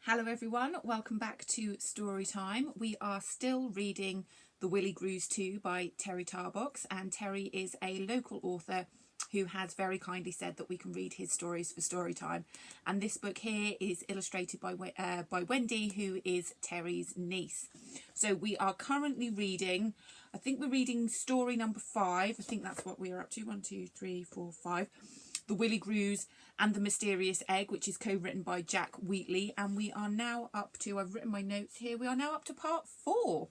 Hello everyone, welcome back to Story Time. We are still reading The Willigrews 2 by Terry Tarbox, and Terry is a local author who has very kindly said that we can read his stories for Story Time. And this book here is illustrated by Wendy, who is Terry's niece. So we are currently reading, I think we're reading story number 5. I think that's what we are up to. 1, 2, 3, 4, 5. The Willigrews and the Mysterious Egg, which is co-written by Jack Wheatley. And we are now up to, I've written my notes here, we are now up to part 4.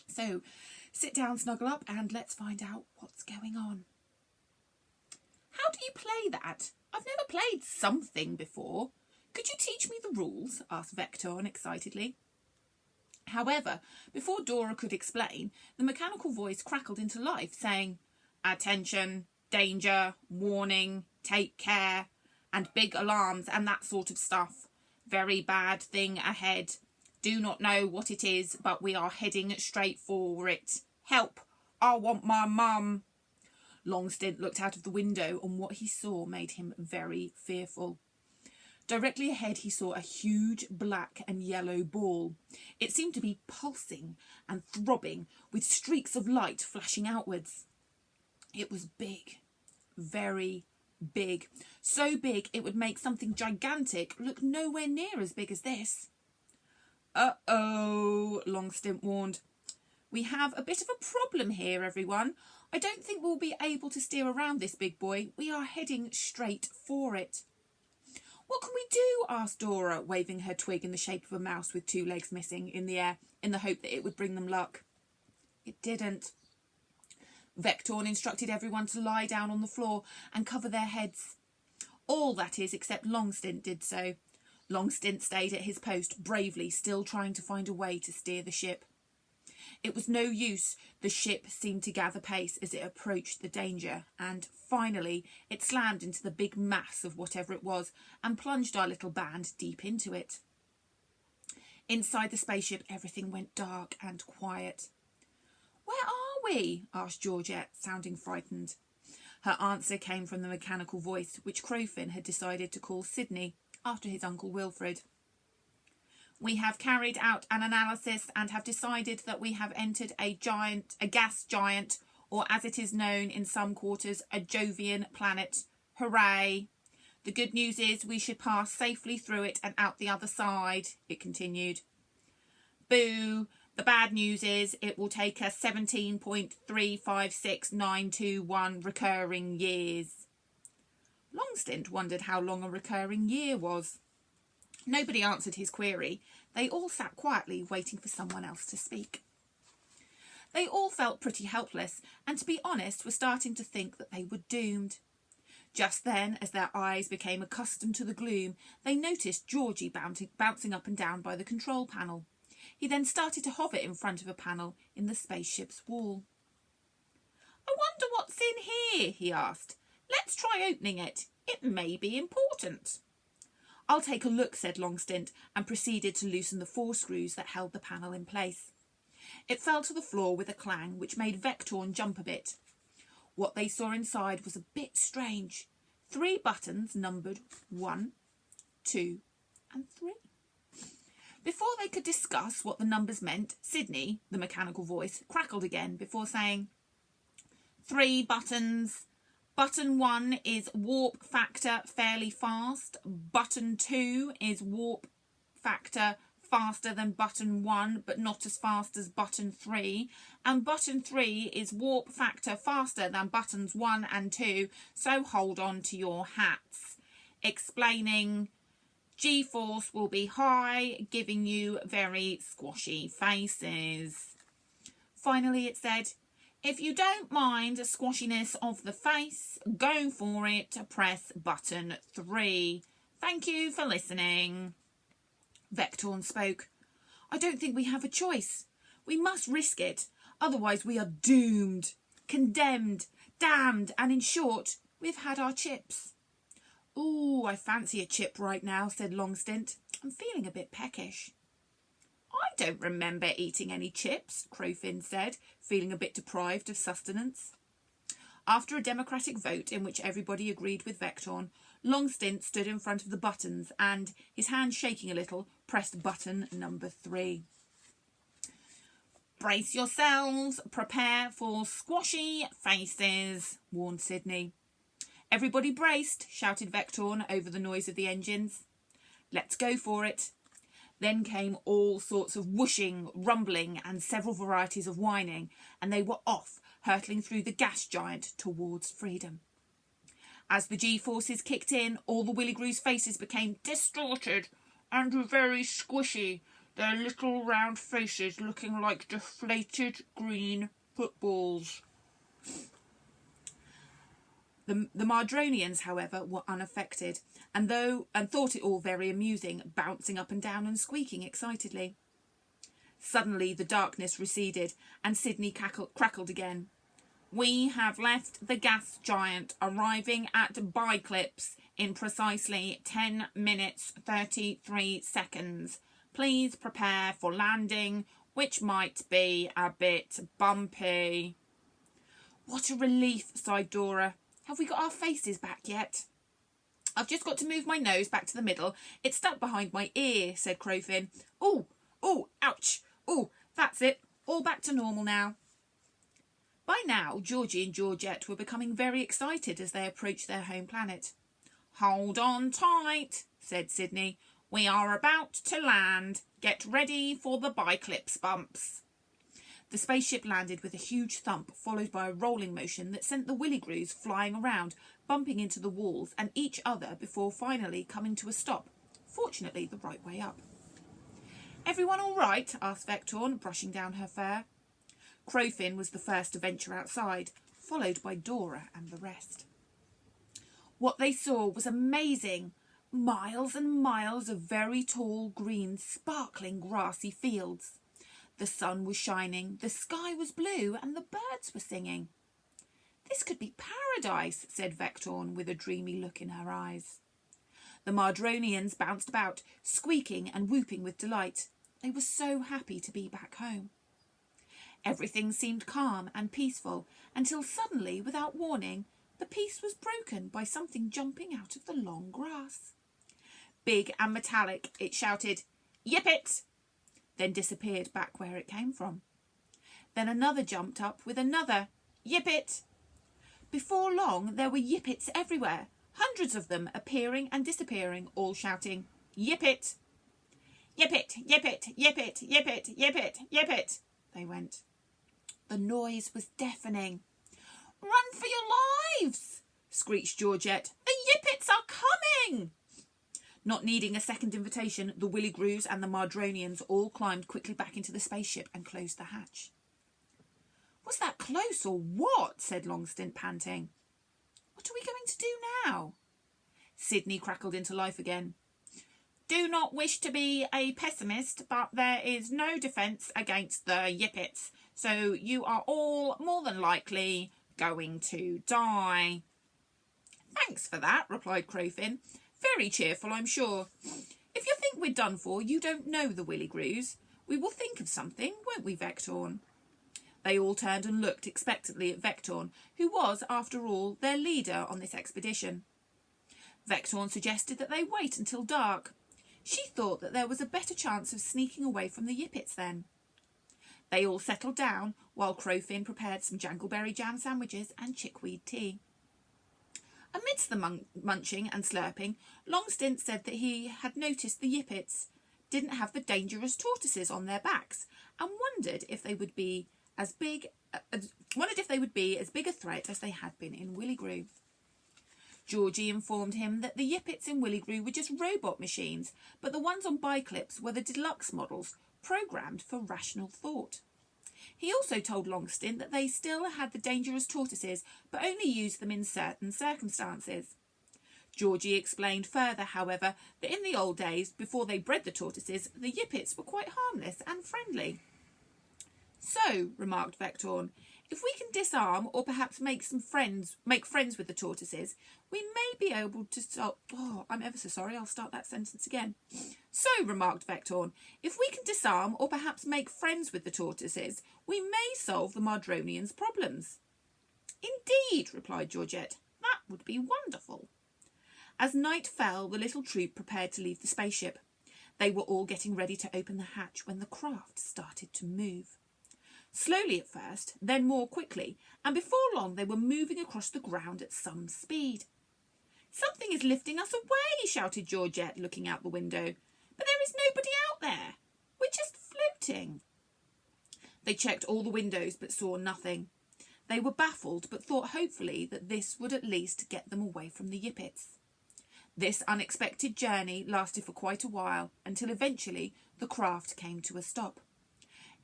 So sit down, snuggle up, and let's find out what's going on. How do you play that? I've never played something before. Could you teach me the rules? Asked Vector excitedly. However, before Dora could explain, the mechanical voice crackled into life, saying, "Attention, danger, warning, take care, and big alarms and that sort of stuff. Very bad thing ahead. Do not know what it is, but we are heading straight for it. Help! I want my mum." Longstint looked out of the window, and what he saw made him very fearful. Directly ahead he saw a huge black and yellow ball. It seemed to be pulsing and throbbing, with streaks of light flashing outwards. It was big, very big. So big it would make something gigantic look nowhere near as big as this. "Uh-oh," Longstint warned. "We have a bit of a problem here, everyone. I don't think we'll be able to steer around this big boy. We are heading straight for it." "What can we do?" asked Dora, waving her twig in the shape of a mouse with 2 legs missing in the air in the hope that it would bring them luck. It didn't. Vector instructed everyone to lie down on the floor and cover their heads. All, that is, except Longstint did so. Longstint stayed at his post, bravely, still trying to find a way to steer the ship. It was no use. The ship seemed to gather pace as it approached the danger, and finally it slammed into the big mass of whatever it was and plunged our little band deep into it. Inside the spaceship, everything went dark and quiet. "Where are we?" asked Georgette, sounding frightened. Her answer came from the mechanical voice, which Crowfin had decided to call Sydney, after his uncle Wilfred. "We have carried out an analysis and have decided that we have entered a gas giant, or as it is known in some quarters, a Jovian planet. Hooray! The good news is we should pass safely through it and out the other side," it continued. "Boo! The bad news is it will take us 17.356921 recurring years." Longstint wondered how long a recurring year was. Nobody answered his query. They all sat quietly, waiting for someone else to speak. They all felt pretty helpless, and to be honest, were starting to think that they were doomed. Just then, as their eyes became accustomed to the gloom, they noticed Georgie bouncing up and down by the control panel. He then started to hover in front of a panel in the spaceship's wall. "I wonder what's in here," he asked. "Let's try opening it. It may be important." "I'll take a look," said Longstint, and proceeded to loosen the 4 screws that held the panel in place. It fell to the floor with a clang, which made Vector jump a bit. What they saw inside was a bit strange. 3 buttons numbered 1, 2, and 3. Before they could discuss what the numbers meant, Sydney, the mechanical voice, crackled again before saying, "3 buttons. Button 1 is warp factor fairly fast. Button 2 is warp factor faster than button 1, but not as fast as button 3. And button 3 is warp factor faster than buttons 1 and 2, so hold on to your hats." Explaining, "G-force will be high, giving you very squashy faces." Finally it said, "If you don't mind the squashiness of the face, go for it. Press button 3. Thank you for listening." Vector spoke. "I don't think we have a choice. We must risk it. Otherwise we are doomed, condemned, damned, and in short, we've had our chips." "Ooh, I fancy a chip right now," said Longstint. "I'm feeling a bit peckish." "I don't remember eating any chips," Crowfin said, feeling a bit deprived of sustenance. After a democratic vote in which everybody agreed with Vector, Longstint stood in front of the buttons and, his hand shaking a little, pressed button number 3. "Brace yourselves, prepare for squashy faces," warned Sydney. "Everybody braced," shouted Vectorn over the noise of the engines. "Let's go for it." Then came all sorts of whooshing, rumbling, and several varieties of whining, and they were off, hurtling through the gas giant towards freedom. As the G-forces kicked in, all the Willigrews faces became distorted and very squishy, their little round faces looking like deflated green footballs. The Mardronians, however, were unaffected, and thought it all very amusing, bouncing up and down and squeaking excitedly. Suddenly the darkness receded, and Sydney crackled again. "We have left the gas giant, arriving at Biclips in precisely 10 minutes 33 seconds. Please prepare for landing, which might be a bit bumpy." "What a relief," sighed Dora. "Have we got our faces back yet?" "I've just got to move my nose back to the middle. It's stuck behind my ear," said Crowfin. "Oh, ouch. Oh, that's it. All back to normal now." By now, Georgie and Georgette were becoming very excited as they approached their home planet. "Hold on tight," said Sydney. "We are about to land. Get ready for the Biclips bumps." The spaceship landed with a huge thump, followed by a rolling motion that sent the Willigrews flying around, bumping into the walls and each other before finally coming to a stop, fortunately the right way up. "Everyone all right?" asked Vectorn, brushing down her fur. Crowfin was the first to venture outside, followed by Dora and the rest. What they saw was amazing. Miles and miles of very tall, green, sparkling, grassy fields. The sun was shining, the sky was blue, and the birds were singing. "This could be paradise," said Vectorn, with a dreamy look in her eyes. The Mardronians bounced about, squeaking and whooping with delight. They were so happy to be back home. Everything seemed calm and peaceful, until suddenly, without warning, the peace was broken by something jumping out of the long grass. Big and metallic, it shouted, "Yip it!" then disappeared back where it came from. Then another jumped up with another, "Yip it!" Before long there were yippits everywhere, hundreds of them appearing and disappearing, all shouting, "Yip it!" "Yip it, yip it, yip it, yip it, yip it, yip it," they went. The noise was deafening. "Run for your lives!" screeched Georgette. "The yippits are coming!" Not needing a second invitation, the Willigrews and the Mardronians all climbed quickly back into the spaceship and closed the hatch. "Was that close or what?" said Longstint, panting. "What are we going to do now?" Sydney crackled into life again. "Do not wish to be a pessimist, but there is no defence against the yippits, so you are all more than likely going to die." "Thanks for that," replied Crowfin. "Very cheerful, I'm sure. If you think we're done for, you don't know the Willigrews. We will think of something, won't we, Vectorn?" They all turned and looked expectantly at Vectorn, who was, after all, their leader on this expedition. Vectorn suggested that they wait until dark. She thought that there was a better chance of sneaking away from the yippits then. They all settled down, while Crowfin prepared some jangleberry jam sandwiches and chickweed tea. Amidst the munching and slurping, Longstint said that he had noticed the yippits didn't have the dangerous tortoises on their backs, and wondered if they would be as big a threat as they had been in Willigrue. Georgie informed him that the yippits in Willigrue were just robot machines, but the ones on Biclips were the deluxe models, programmed for rational thought. He also told Longstint that they still had the dangerous tortoises, but only used them in certain circumstances. Georgie explained further, however, that in the old days, before they bred the tortoises, the yippits were quite harmless and friendly. "So," remarked Vectorn, "if we can disarm or perhaps make friends with the tortoises, we may be able to stop..." "Oh, I'm ever so sorry, I'll start that sentence again." "So," remarked Vectorn, "if we can disarm or perhaps make friends with the tortoises, we may solve the Mardronians' problems." "Indeed," replied Georgette, "that would be wonderful." As night fell, the little troop prepared to leave the spaceship. They were all getting ready to open the hatch when the craft started to move. Slowly at first, then more quickly, and before long they were moving across the ground at some speed. "Something is lifting us away," shouted Georgette, looking out the window. "But there is nobody out there. We're just floating." They checked all the windows but saw nothing. They were baffled but thought hopefully that this would at least get them away from the Yippets. This unexpected journey lasted for quite a while until eventually the craft came to a stop.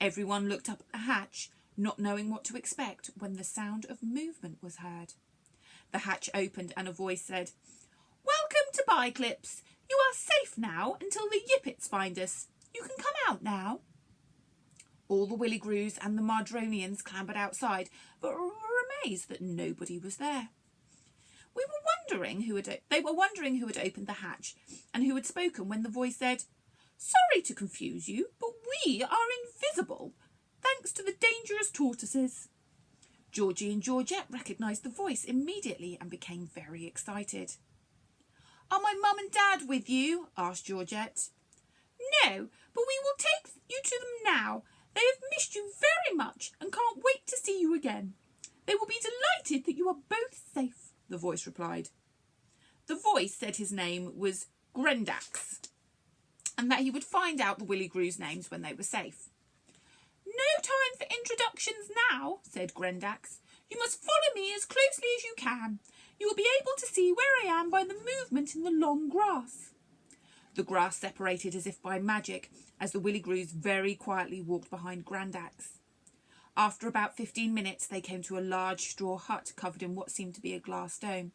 Everyone looked up at the hatch, not knowing what to expect, when the sound of movement was heard. The hatch opened and a voice said, "Welcome to Byclips. You are safe now until the Yippets find us. You can come out now." All the Willigrews and the Mardronians clambered outside, but were amazed that nobody was there. They were wondering who had opened the hatch and who had spoken when the voice said, "Sorry to confuse you, but we are invisible, thanks to the dangerous tortoises." Georgie and Georgette recognised the voice immediately and became very excited. "Are my mum and dad with you?" asked Georgette. "No, but we will take you to them now. They have missed you very much and can't wait to see you again. They will be delighted that you are both safe," the voice replied. The voice said his name was Grendax and that he would find out the Willigrews' names when they were safe. "No time for introductions now," said Grendax. "You must follow me as closely as you can. You will be able to see where I am by the movement in the long grass." The grass separated as if by magic as the Willigrews very quietly walked behind Grendax. After about 15 minutes, they came to a large straw hut covered in what seemed to be a glass dome.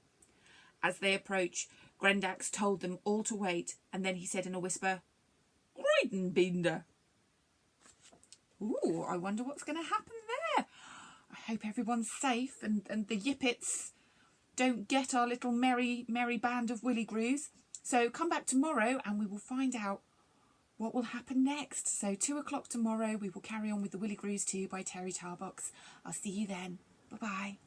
As they approached, Grendax told them all to wait, and then he said in a whisper, "Greudenbinder." Ooh, I wonder what's going to happen there. I hope everyone's safe and the Yippets don't get our little merry band of Willigrews. So come back tomorrow and we will find out what will happen next. So 2:00 tomorrow, we will carry on with the Willigrews 2 by Terry Tarbox. I'll see you then. Bye-bye.